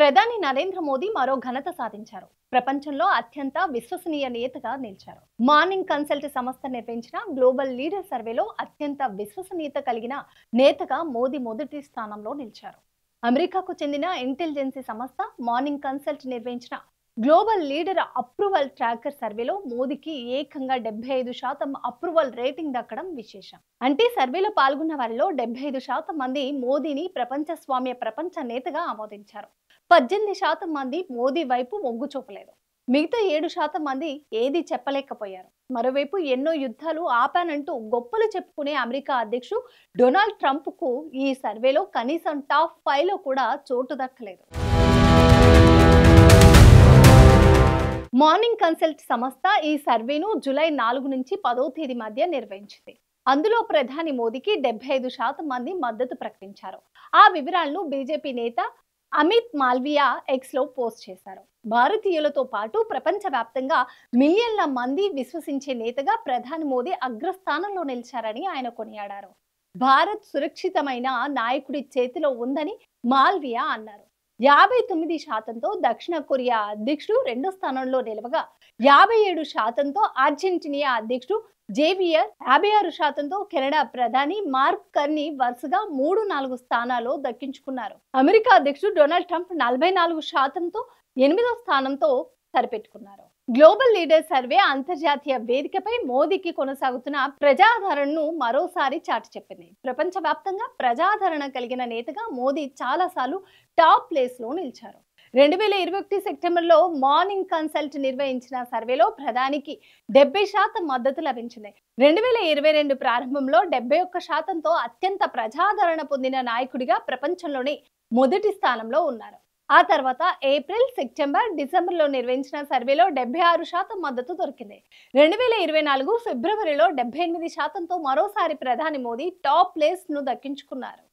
ప్రధాని నరేంద్ర మోదీ మరో ఘనత సాధించారు. ప్రపంచంలో అత్యంత విశ్వసనీయ నేతగా నిలిచారు. మార్నింగ్ కన్సల్ట్ సంస్థ నిర్వహించిన గ్లోబల్ లీడర్ సర్వేలో అత్యంత విశ్వసనీయత కలిగిన నేతగా మోదీ మొదటి స్థానంలో నిలిచారు. అమెరికాకు చెందిన ఇంటెలిజెన్సీ సంస్థ మార్నింగ్ కన్సల్ట్ నిర్వహించిన గ్లోబల్ లీడర్ అప్రూవల్ ట్రాకర్ సర్వేలో మోదీకి ఏకంగా 75% అప్రూవల్ రేటింగ్ దక్కడం విశేషం. అంటే సర్వేలో పాల్గొన్న వారిలో 75% మంది మోదీని ప్రపంచ నేతగా ఆమోదించారు. 18% మంది మోదీ వైపు మొగ్గు చూపలేదు. మిగతా 7% మంది ఏది చెప్పలేకపోయారు. మరోవైపు ఎన్నో యుద్ధాలు ఆపానంటూ గొప్పలు చెప్పుకునే అమెరికా అధ్యక్షుడు డొనాల్డ్ ట్రంప్ కు ఈ సర్వేలో కనీసం టాప్ 5లో కూడా చోటు దక్కలేదు. మార్నింగ్ కన్సల్ట్ సంస్థ ఈ సర్వేను జూలై 4 నుంచి 10వ తేదీ మధ్య నిర్వహించింది. అందులో ప్రధాని మోదీకి 75% మంది మద్దతు ప్రకటించారు. ఆ వివరాలను బీజేపీ నేత అమిత్ మాల్వియా ఎక్స్ లో పోస్ట్ చేశారు. భారతీయులతో పాటు ప్రపంచవ్యాప్తంగా మిలియన్ల మంది విశ్వసించే నేతగా ప్రధాని మోదీ అగ్రస్థానంలో నిలిచారని ఆయన కొనియాడారు. భారత్ సురక్షితమైన నాయకుడి చేతిలో ఉందని మాల్వియా అన్నారు. 59%తో దక్షిణ కొరియా అధ్యక్షుడు 2వ స్థానంలో నిలవగా, 57%తో అర్జెంటీనా అధ్యక్షుడు జేవియర్, 56%తో కెనడా ప్రధాని మార్క్ కర్నీ వరుసగా 3-4 స్థానాలు దక్కించుకున్నారు. అమెరికా అధ్యక్షుడు డొనాల్డ్ ట్రంప్ 44%తో 8వ స్థానంతో సరిపెట్టుకున్నారు. గ్లోబల్ లీడర్ సర్వే అంతర్జాతీయ వేదికపై మోదీకి కొనసాగుతున్న ప్రజాదరణను మరోసారి చాటి చెప్పింది. ప్రపంచవ్యాప్తంగా ప్రజాదరణ కలిగిన నేతగా మోదీ చాలాసార్లు టాప్ ప్లేస్ లో నిలిచారు. 2021 సెప్టెంబర్లో మార్నింగ్ కన్సల్ట్ నిర్వహించిన సర్వేలో ప్రధానికి 70% మద్దతు లభించింది. 2022 ప్రారంభంలో 71%తో అత్యంత ప్రజాదరణ పొందిన నాయకుడిగా ప్రపంచంలోనే మొదటి స్థానంలో ఉన్నారు. ఆ తర్వాత ఏప్రిల్, సెప్టెంబర్, డిసెంబర్లో నిర్వహించిన సర్వేలో 76% మద్దతు దొరికింది. 2024 ఫిబ్రవరిలో 78%తో మరోసారి ప్రధాని మోదీ టాప్ ప్లేస్ ను దక్కించుకున్నారు.